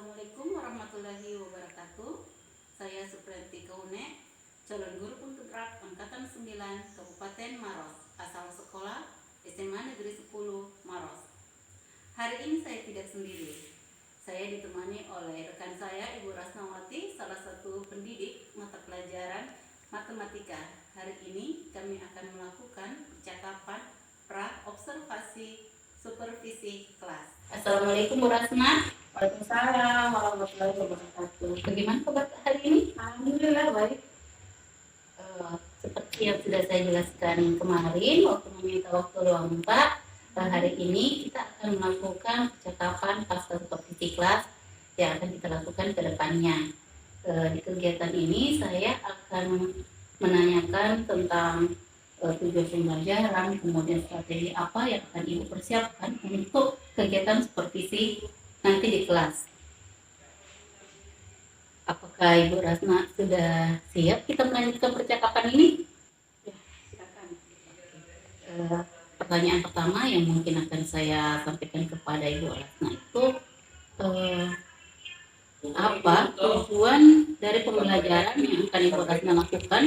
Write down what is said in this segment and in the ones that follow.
Assalamualaikum warahmatullahi wabarakatuh. Saya Supriyanti Kaune, calon guru penggerak angkatan 9 Kabupaten Maros, asal sekolah SMA Negeri 10 Maros. Hari ini saya tidak sendiri. Saya ditemani oleh rekan saya Ibu Rasnawati, salah satu pendidik mata pelajaran matematika. Hari ini kami akan melakukan percakapan pra-observasi supervisi kelas. Assalamualaikum Bu Rasna. Waalaikumsalam warahmatullahi wabarakatuh. Bagaimana kabar hari ini? Alhamdulillah baik. Seperti yang sudah saya jelaskan kemarin waktu meminta waktu luang Pak, hari ini kita akan melakukan percakapan pasca supervisi kelas yang akan kita lakukan ke depannya. Di kegiatan ini saya akan menanyakan tentang tujuan pembelajaran, kemudian strategi apa yang akan Ibu persiapkan untuk kegiatan supervisi nanti di kelas. Apakah Ibu Rasna sudah siap kita melanjutkan percakapan ini? Ya, silakan. Pertanyaan pertama yang mungkin akan saya sampaikan kepada Ibu Rasna itu apa tujuan dari pembelajaran yang akan Ibu Rasna lakukan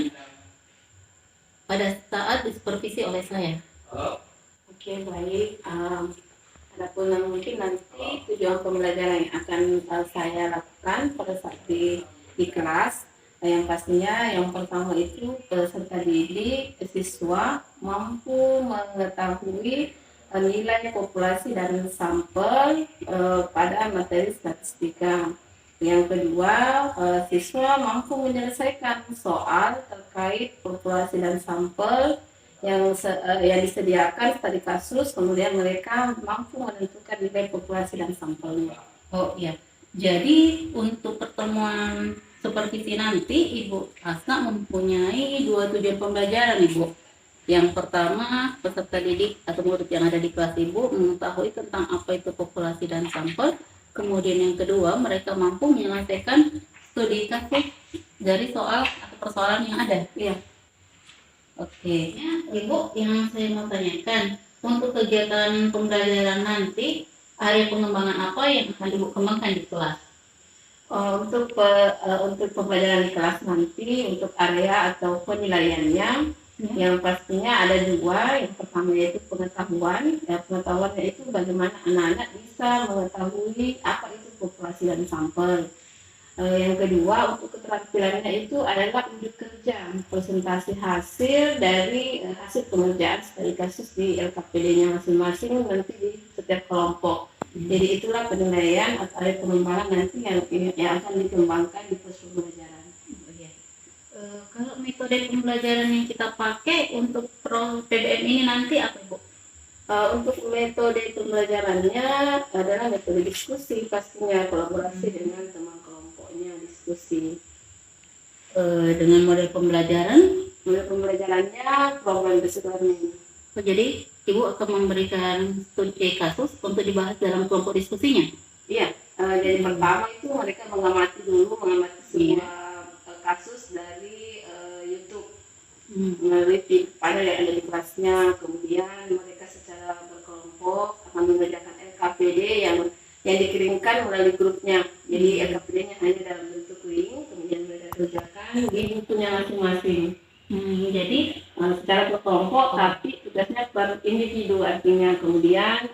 pada saat disupervisi oleh saya? Oke, baik. Adapun mungkin nanti tujuan pembelajaran yang akan saya lakukan pada saat di kelas, yang pastinya yang pertama itu peserta didik siswa mampu mengetahui nilai populasi dan sampel pada materi statistika. Yang kedua, siswa mampu menyelesaikan soal terkait populasi dan sampel yang disediakan studi kasus, kemudian mereka mampu menentukan nilai populasi dan sampelnya. Oh iya, jadi untuk pertemuan supervisi nanti Ibu Rasna mempunyai dua tujuan pembelajaran Ibu. Yang pertama, peserta didik atau murid yang ada di kelas Ibu mengetahui tentang apa itu populasi dan sampel. Kemudian yang kedua, mereka mampu menyelesaikan studi kasus dari soal atau persoalan yang ada. Iya. Oke, Ibu, yang saya mau tanyakan, untuk kegiatan pembelajaran nanti, area pengembangan apa yang akan Ibu kembangkan di kelas? Untuk pembelajaran di kelas nanti, untuk area atau penilaiannya, yang pastinya ada dua. Yang pertama yaitu pengetahuan. Pengetahuannya itu bagaimana anak-anak bisa mengetahui apa itu populasi dan sampel. Yang kedua, untuk keterampilannya itu adalah unit kerja, presentasi hasil dari hasil pengerjaan studi kasus di LKPD-nya masing-masing nanti di setiap kelompok. Jadi itulah penilaian atau area pengembangan nanti yang akan dikembangkan di pos pembelajaran. Kalau metode pembelajaran yang kita pakai untuk PBM ini nanti apa Ibu? Untuk metode pembelajarannya adalah metode diskusi, pastinya kolaborasi dengan teman kelompoknya, diskusi. Dengan model pembelajarannya problem based learning. Jadi Ibu akan memberikan studi kasus untuk dibahas dalam kelompok diskusinya? Iya, jadi pertama itu mereka mengamati semua kasus dari YouTube melalui pada yang ada di kelasnya. Kemudian mereka secara berkelompok akan mengerjakan LKPD yang dikirimkan melalui grupnya. Jadi LKPD-nya hanya dalam bentuk link, kemudian mereka kerjakan di bukunya masing-masing. Jadi secara berkelompok tapi tugasnya per individu, artinya kemudian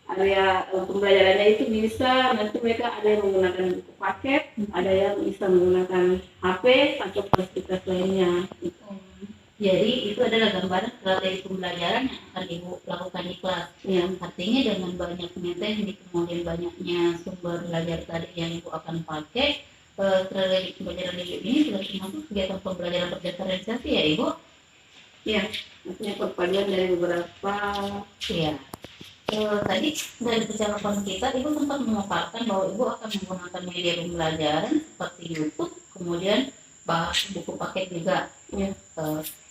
area pembelajarannya itu bisa nanti mereka ada yang menggunakan buku paket, ada yang bisa menggunakan HP atau fasilitas lainnya. Jadi itu adalah gambaran strategi pembelajaran yang akan Ibu lakukan di kelas. Yang artinya dengan banyaknya teknik, kemudian banyaknya sumber belajar tadi yang Ibu akan pakai, strategi pembelajaran Ibu ini sudah termasuk kegiatan pembelajaran berdifferensiasi ya Ibu? Iya, artinya perpaduan dari beberapa. Iya. Tadi dari percakapan kita Ibu sempat memaparkan bahwa Ibu akan menggunakan media pembelajaran seperti YouTube, kemudian buku paket juga. Ya.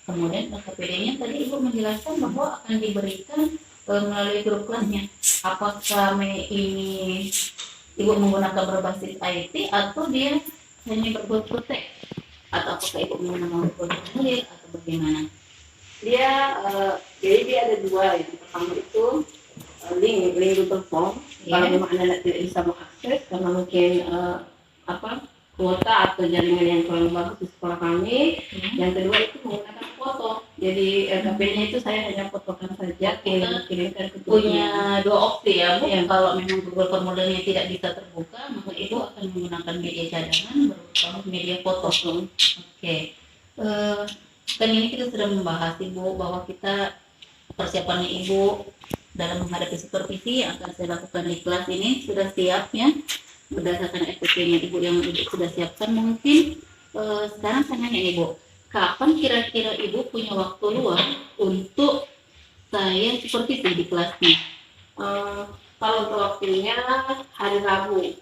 Kemudian LKPD-nya tadi Ibu menjelaskan bahwa akan diberikan melalui grup kelasnya. Apakah ini Ibu menggunakan berbasis IT atau dia hanya berbentuk teks? Atau apakah Ibu menggunakan berbentuk atau bagaimana? Jadi dia ada dua. Yang pertama itu link Google Form. Iya. Kalau memang Anda tidak bisa mengakses karena mungkin kuota atau jaringan yang kurang bagus di sekolah kami. Yang kedua itu menggunakan foto. Jadi RKP-nya itu saya hanya fotokan saja, kirimkan ke Punya dua opsi ya, Bu. Iya. Kalau memang Google formulirnya tidak bisa terbuka, maka Ibu akan menggunakan media cadangan berupa media foto. Oke. Kan ini kita sudah membahas Ibu bahwa kita persiapannya Ibu dalam menghadapi supervisi yang akan saya lakukan di kelas ini sudah siap ya, berdasarkan SOP-nya Ibu yang Ibu sudah siapkan. Mungkin sekarang saya nanya Ibu, kapan kira-kira Ibu punya waktu luang untuk saya supervisi di kelasnya? Kalau untuk waktunya hari Rabu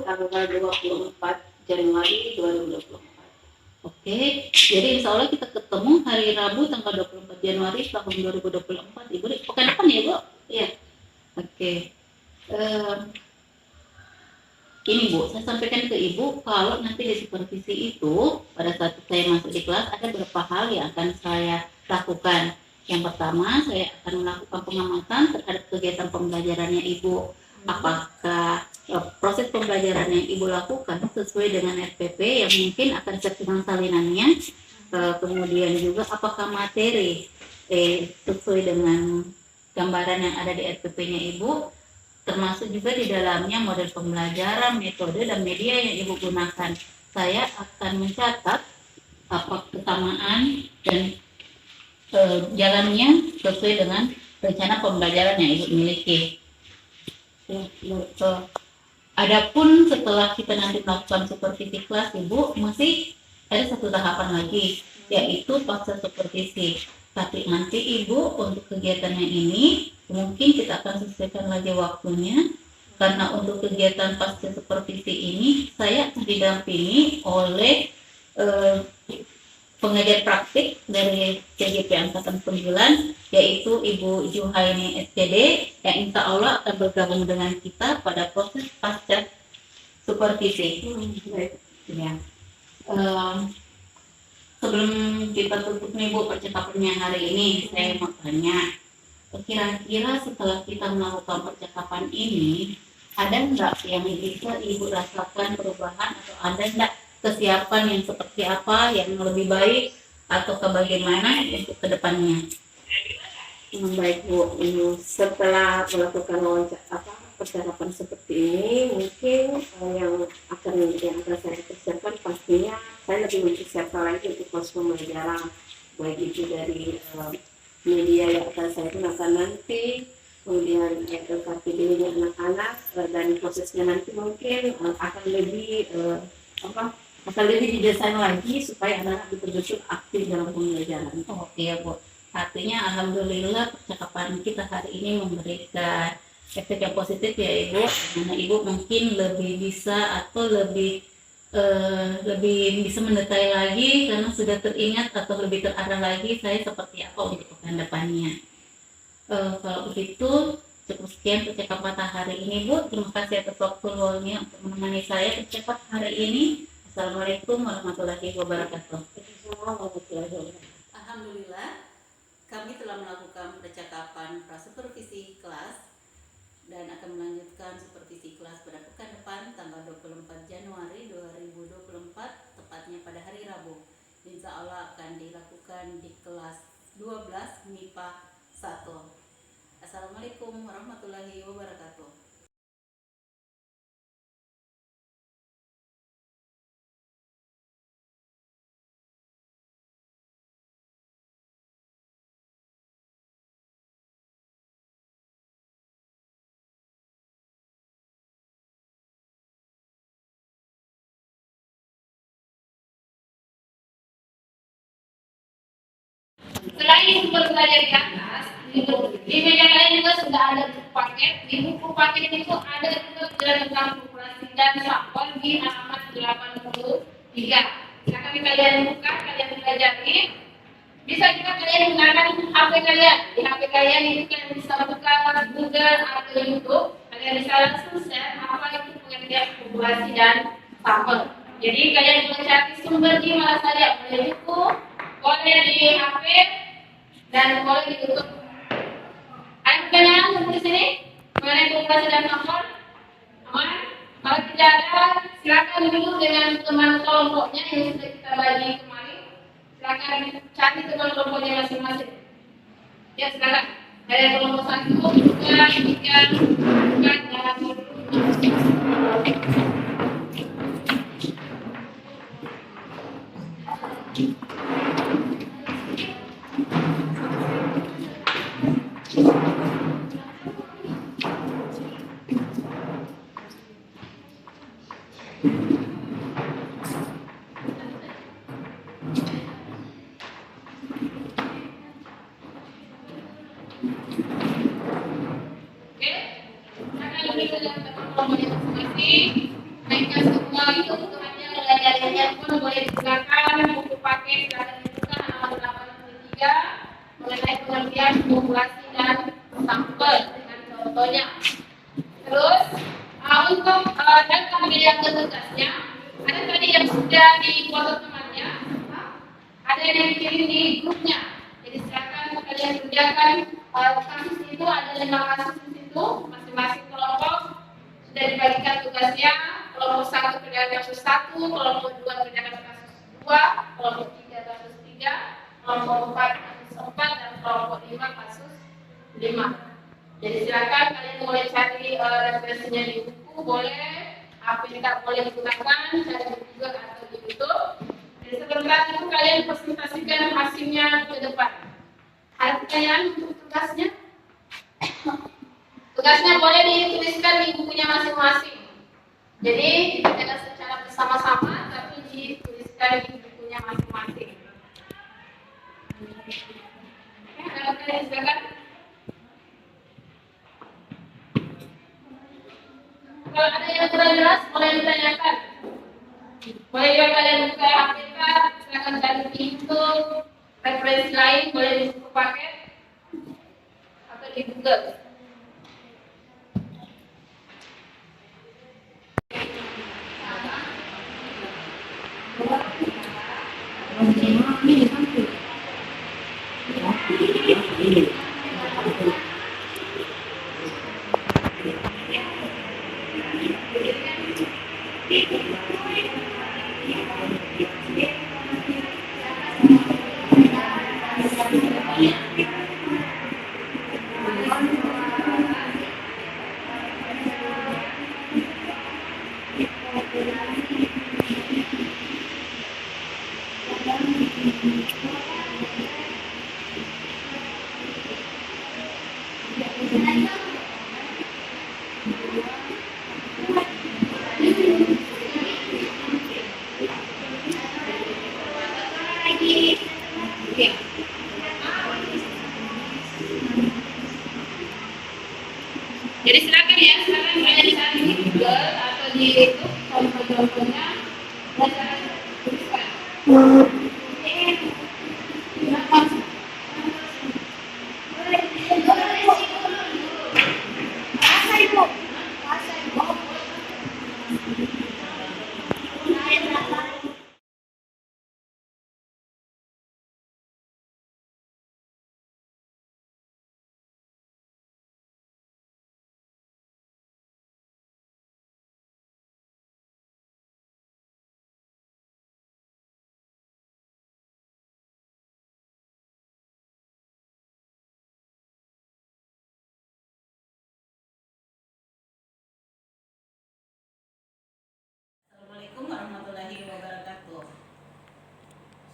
tanggal 24 Januari 2024. Oke, jadi insya Allah kita ketemu hari Rabu tanggal 24 Januari tahun 2024. Ibu di pekan depan ya, Bu? Iya. Oke. Ini Bu, saya sampaikan ke Ibu kalau nanti di supervisi itu pada saat saya masuk di kelas ada beberapa hal yang akan saya lakukan. Yang pertama, saya akan melakukan pengamatan terhadap kegiatan pembelajarannya Ibu. Apakah proses pembelajaran yang Ibu lakukan sesuai dengan SPP yang mungkin akan terkembang salinannya, kemudian juga apakah materi sesuai dengan gambaran yang ada di SPP-nya Ibu, termasuk juga di dalamnya model pembelajaran, metode, dan media yang Ibu gunakan. Saya akan mencatat apa kesamaan dan jalannya sesuai dengan rencana pembelajaran yang Ibu miliki. Adapun setelah kita nanti melakukan supervisi kelas Ibu, masih ada satu tahapan lagi, yaitu pasca supervisi. Tapi nanti Ibu untuk kegiatannya ini mungkin kita akan sesuaikan lagi waktunya, karena untuk kegiatan pasca supervisi ini saya akan didampingi oleh pengajar praktik dari CGP Angkatan 9, yaitu Ibu Juhaini SPD, yang insya Allah akan bergabung dengan kita pada proses pasca supervisi. Ya. Sebelum kita tutup nih Bu percakapannya hari ini, saya mau tanya, kira-kira setelah kita melakukan percakapan ini, ada nggak yang bisa Ibu rasakan perubahan, atau ada nggak kesiapan yang seperti apa yang lebih baik atau bagaimana untuk kedepannya? Baik Bu, setelah melakukan percakapan seperti ini, mungkin yang akan saya persiapkan pastinya saya lebih mempersiapkan lagi untuk proses pembelajaran, baik itu dari media yang akan saya gunakan nanti, kemudian LKP dirinya anak-anak, dan prosesnya nanti mungkin akan lebih didesain lagi supaya anak-anak betul-betul aktif dalam pembelajaran. Oh iya Bu, artinya alhamdulillah percakapan kita hari ini memberikan efek yang positif ya Ibu, karena Ibu mungkin lebih bisa atau lebih bisa mendetail lagi karena sudah teringat atau lebih terarah lagi saya seperti apa untuk pekan depannya. Kalau begitu cukup sekian percakapan hari ini Bu. Terima kasih atas waktu luangnya untuk menemani saya percakapan hari ini. Assalamualaikum warahmatullahi wabarakatuh. Alhamdulillah, kami telah melakukan percakapan prasupervisi kelas dan akan melanjutkan supervisi kelas pada pekan depan tanggal 24 Januari 2024, tepatnya pada hari Rabu. Insya Allah akan dilakukan di kelas 12 MIPA 1. Assalamualaikum warahmatullahi wabarakatuh. Selain sumber belajar di atas, di media lain juga sudah ada buku paket. Di buku paket itu ada juga pelajaran tentang populasi dan sampel di halaman 83. Silakan kalian buka, kalian pelajari. Bisa juga kalian gunakan HP kalian. Di HP kalian itu kalian bisa buka Google atau YouTube. Kalian bisa langsung share apa itu pengertian populasi dan sampel. Jadi kalian bisa cari sumber di mana saja, boleh buku, boleh di HP, dan boleh di YouTube. Ayo kalian di sini mengenai populasi dan sampel? Aman? Kalau tidak ada, silakan dulu dengan teman kelompoknya yang sudah kita bagi kemarin. Silakan cari teman kelompoknya masing-masing. Ya, silakan. Dari kelompok 1, 2, 3, 4, dan 5. Boleh digunakan buku paket silakan dibuka halaman 83 mengenai pengertian populasi dan sampel dengan contohnya. Terus untuk dan pemilihan tugasnya ada tadi yang sudah difoto temannya, ada yang dikirim di grupnya. Jadi silakan kalian kerjakan kasus itu ada 5 kasus di situ, masing-masing kelompok sudah dibagikan tugasnya. Kelompok 1 kerjakan kasus 1, kelompok 2 kerjakan kasus 2, kelompok 3 kasus 3, kelompok 4 kasus 4, dan kelompok 5 kasus 5. Jadi silakan kalian boleh cari referensinya di buku, boleh apa yang tak boleh digunakan, cari di Google atau di YouTube. Jadi sebentar itu kalian presentasikan hasilnya ke depan. Ada pertanyaan untuk tugasnya? Tugasnya boleh dituliskan di bukunya masing-masing. Jadi tidak secara bersama-sama, tapi dituliskan di bukunya masing-masing. Oke, ada pertanyaan silakan. Kalau ada yang kurang jelas, boleh ditanyakan. Boleh juga kalian buka Alkitab, silakan cari di YouTube, referensi lain boleh di buku paket atau di Google. Jadi silakan ya, sekarang kalian cari di Google atau di YouTube contoh-contohnya dan cara tuliskan. Assalamualaikum warahmatullahi wabarakatuh.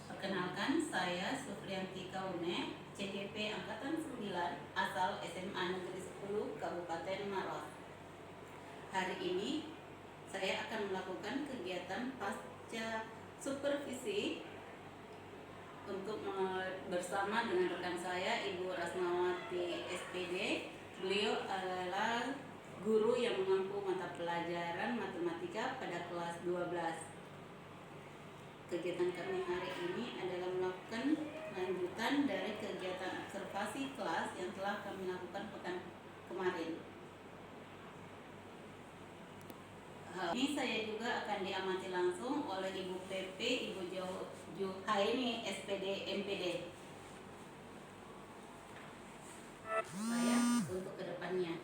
Perkenalkan, saya Supriyanti Kaune, CGP Angkatan 9, asal SMA Negeri 10, Kabupaten Maros. Hari ini saya akan melakukan kegiatan pasca supervisi untuk bersama dengan rekan saya Ibu Rasmawati SPD. Beliau adalah guru yang mengampu mata pelajaran matematika pada kelas 12. Kegiatan kami hari ini adalah melakukan lanjutan dari kegiatan observasi kelas yang telah kami lakukan pekan kemarin. Hal ini saya juga akan diamati langsung oleh Ibu PP, Ibu Juhaini, SPD, MPD. Saya untuk kedepannya.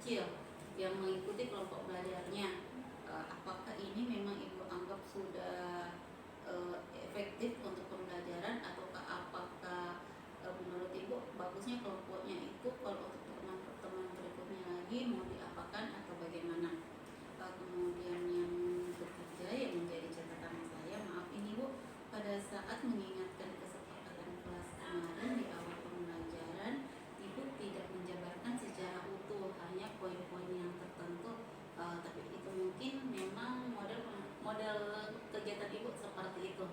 kecil yang mengikuti kelompok belajarnya. Apakah ini memang ibu anggap sudah efektif untuk pembelajaran, ataukah apakah menurut ibu bagusnya kelompoknya itu kalau untuk pertemuan berikutnya lagi mau diapakan atau bagaimana? Kemudian yang ketiga yang menjadi catatan saya, maaf ini bu, pada saat mengingatkan kesepakatan kelas kemarin di awal pembelajaran, ibu tidak menjabarkan secara utuh, hanya poin-poin yang tertentu. Tapi itu mungkin memang model kegiatan ibu seperti itu.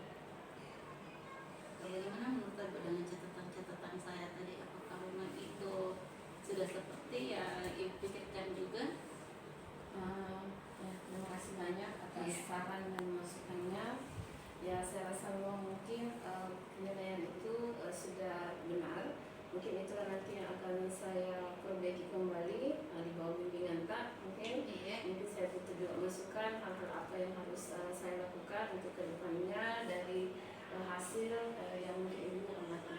Bagaimana menurut ibu dengan catatan-catatan saya tadi? Apakah memang itu sudah seperti yang ibu pikirkan juga? Ya, terima kasih banyak atas saran dan masukannya. Ya, saya rasa memang mungkin penilaian itu sudah benar. Mungkin itulah nanti yang akan saya perbaiki kembali di bawah bimbingan tak. Mungkin saya butuh juga masukan hal-hal apa yang harus saya lakukan untuk kedepannya dari hasil yang mungkin ibu amati.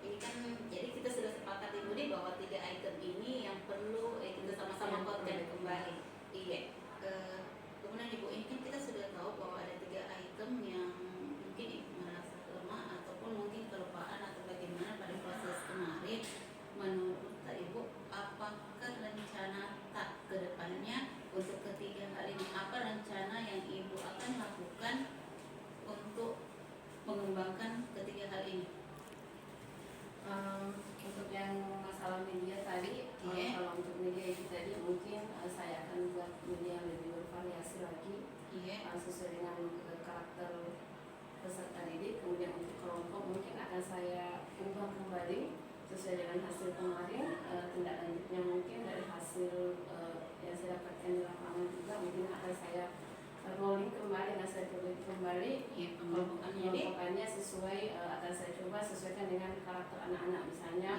Ini kan jadi kita sudah sepakat ibu nih bahwa 3 item ini yang perlu kita sama-sama kuatkan kembali. Kemudian ibu, ini kan kita sudah tahu bahwa ada 3 item yang mungkin ibu merasa lemah ataupun mungkin kelupaan atau bagaimana pada proses kemarin. Menurut ibu, apakah rencana tak ke depannya untuk ketiga hal ini? Apa rencana yang ibu akan lakukan untuk mengembangkan ketiga hal ini? Untuk yang masalah media tadi, kalau untuk media itu tadi mungkin saya akan buat media yang lebih bervariasi lagi, sesuai dengan karakter peserta didik. Kemudian untuk kelompok mungkin akan saya ubah kembali sesuai dengan hasil kemarin. Tindak lanjutnya mungkin dari hasil yang saya dapatkan di lapangan juga mungkin akan saya rolling kembali, dan saya perbaiki kembali kelompokannya sesuai, akan saya coba sesuaikan dengan karakter anak-anak. Misalnya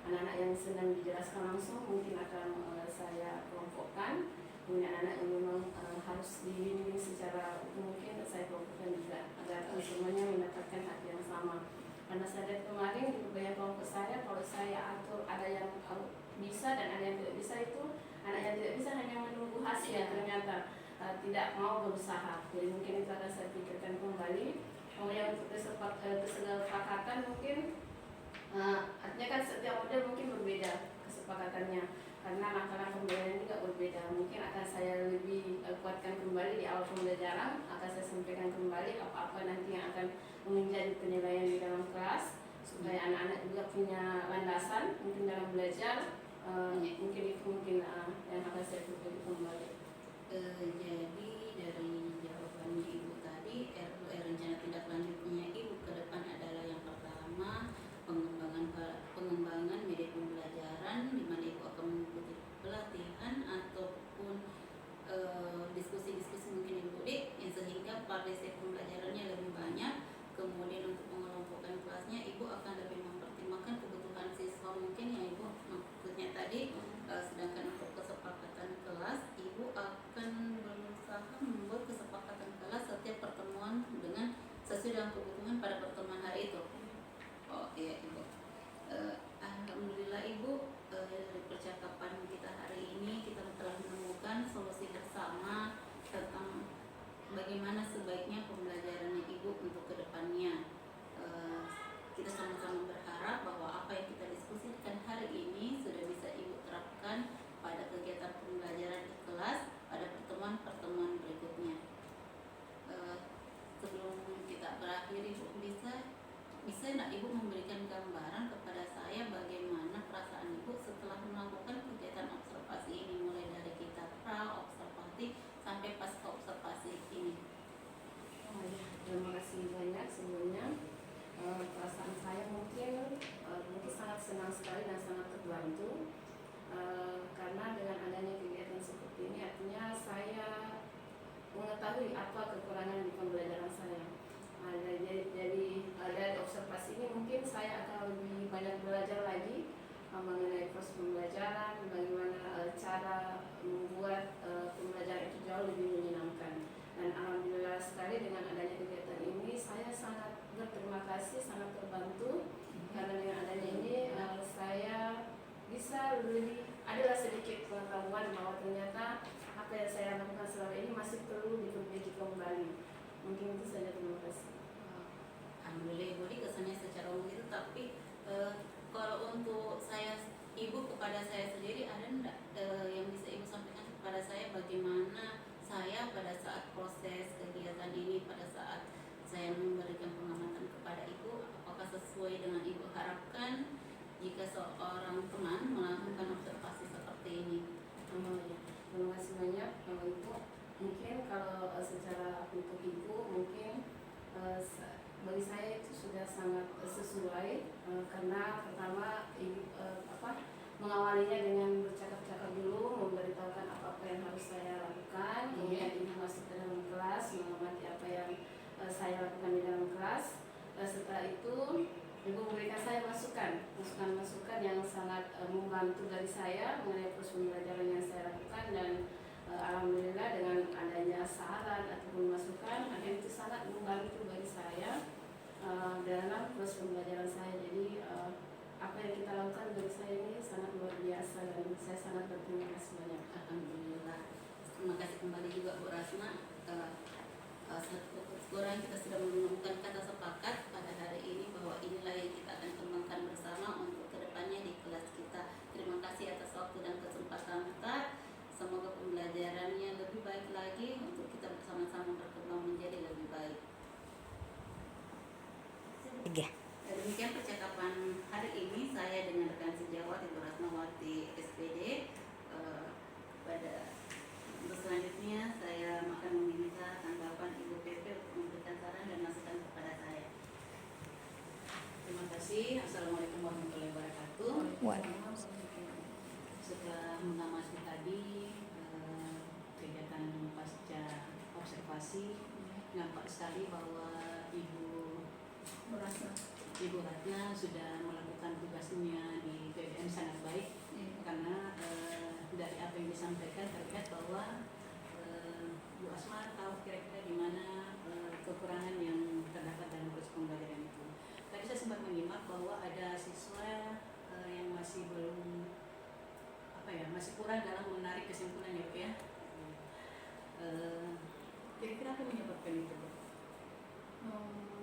anak-anak yang senang dijelaskan langsung mungkin akan saya kelompokkan. Kemudian anak yang memang harus dibimbing secara mungkin saya kelompokkan juga agar semuanya mendapatkan hak yang sama. Karena saya lihat kemarin di beberapa kelompok saya, kalau saya atur ada yang bisa dan ada yang tidak bisa, itu anak yang tidak bisa hanya menunggu hasil, ternyata tidak mau berusaha. Jadi mungkin itu akan saya pikirkan kembali. Kemudian untuk kesepakatan mungkin artinya kan setiap model mungkin berbeda kesepakatannya, karena langkah-langkah pembelajaran juga berbeda. Mungkin akan saya lebih kuatkan kembali di awal pembelajaran, akan saya sampaikan kembali apa-apa nanti yang akan menjadi penilaian di dalam kelas, supaya anak-anak juga punya landasan mungkin dalam belajar. Mungkin itu mungkin yang akan saya perbaiki kembali. Jadi dari jawaban ibu tadi, rencana tindak lanjutnya ibu ke depan adalah yang pertama pengembangan media pembelajaran, di mana ibu akan mengikuti pelatihan ataupun diskusi-diskusi mungkin ibu yang sehingga partisipasi pembelajarannya lebih banyak. Kemudian untuk mengelompokkan kelasnya, ibu akan lebih mempertimbangkan kebutuhan siswa mungkin yang ibu maksudnya tadi. Sedangkan untuk kesepakatan yang saya lakukan selama ini masih perlu diperbaiki kembali. Mungkin itu saja, terima kasih. Alhamdulillah Ibu kesannya secara umum itu, tapi kalau untuk saya, Ibu kepada saya sendiri ada enggak yang bisa Ibu sampaikan kepada saya bagaimana saya pada saat proses kegiatan ini, pada saat saya memberikan pengamatan kepada Ibu, apakah sesuai dengan Ibu harapkan jika seorang teman melakukan observasi seperti ini? Ya. Terima kasih banyak untuk mungkin kalau secara untuk Ibu mungkin bagi saya itu sudah sangat sesuai karena pertama Ibu mengawalinya dengan bercakap-cakap dulu, memberitahukan apa yang harus saya lakukan, kemudian Ibu masuk ke dalam kelas, mengamati apa yang saya lakukan di dalam kelas. Setelah itu Ibu memberikan saya masukan yang sangat membantu dari saya mengenai proses pembelajaran yang saya lakukan, dan alhamdulillah dengan adanya saran ataupun masukan itu sangat membantu bagi saya dalam proses pembelajaran saya. Jadi apa yang kita lakukan bagi saya ini sangat luar biasa dan saya sangat berterima kasih banyak. Alhamdulillah. Terima kasih kembali juga Bu Rasma. Sekurang kita sudah menemukan kata sepakat pada hari ini bahwa inilah yang kita akan kembangkan bersama untuk kedepannya di kelas kita. Terima kasih atas waktu dan kesempatan kita. Semoga pembelajarannya lebih baik lagi untuk kita bersama-sama berkembang menjadi lebih baik. Demikian percakapan hari ini saya dengan rekan sejawat Ibu Rasmawati SPD. Pada selanjutnya saya akan meminta tanggapan Ibu PP untuk memberikan saran dan masukan kepada saya. Terima kasih. Assalamualaikum warahmatullahi wabarakatuh. Setelah mengamati tadi kegiatan pasca observasi, nampak sekali bahwa Ibu Ratna sudah melakukan tugasnya di PBN sangat baik, karena dari apa yang disampaikan terlihat bahwa Bu Asma tahu kira-kira di mana kekurangan yang terdapat dalam proses pembelajaran itu. Tadi saya sempat menyimak bahwa ada siswa yang masih belum masih kurang dalam menarik kesimpulan ya Bu ya. Kira-kira apa yang menyebabkan itu Bu?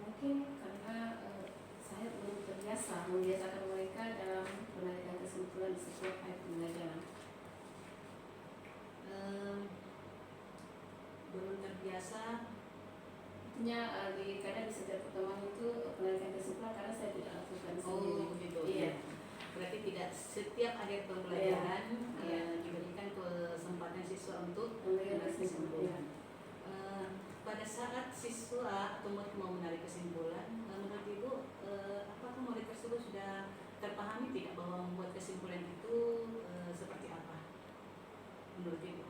Mungkin karena saya belum terbiasa membiasakan mereka dalam menarikan kesimpulan di setiap ayat pembelajaran. Belum terbiasa. Artinya kadang di setiap pertemuan itu penarikan kesimpulan karena saya tidak lakukan sendiri. Oh begitu. Iya. Berarti tidak setiap akhir pembelajaran diberikan kesempatan siswa untuk menarik kesimpulan. Pada saat siswa atau murid mau menarik kesimpulan, menurut Ibu, apakah murid tersebut sudah terpahami tidak bahwa membuat kesimpulan itu seperti apa? Menurut Ibu?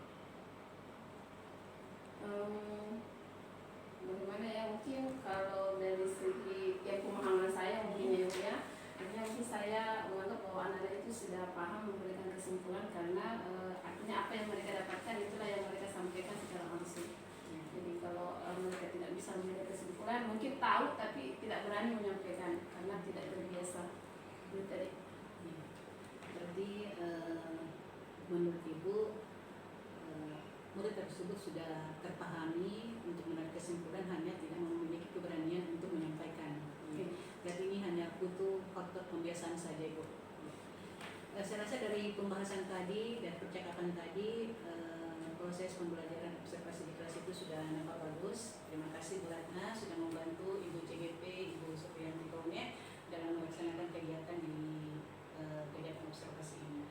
Bagaimana ya, mungkin kalau dari segi pemahaman saya mungkin ya, artinya mungkin saya menganggap bahwa anak-anak itu sudah paham memberikan kesimpulan karena artinya apa yang mereka dapatkan itulah yang mereka sampaikan secara langsung. Jadi kalau mereka tidak bisa memberikan kesimpulan, mungkin tahu tapi tidak berani menyampaikan karena tidak terbiasa. Itu tadi. Berarti menurut Ibu murid tersebut sudah terpahami untuk menarik kesimpulan, hanya tidak memiliki keberanian untuk menyampaikan. Berarti ini hanya butuh faktor pembiasaan saja Ibu. Saya rasa dari pembahasan tadi dan percakapan tadi, proses pembelajaran observasi di kelas itu sudah nampak bagus. Terima kasih Bu Ratna sudah membantu Ibu CGP, Ibu Supriyanti Kaunek dalam melaksanakan kegiatan di kegiatan observasi ini.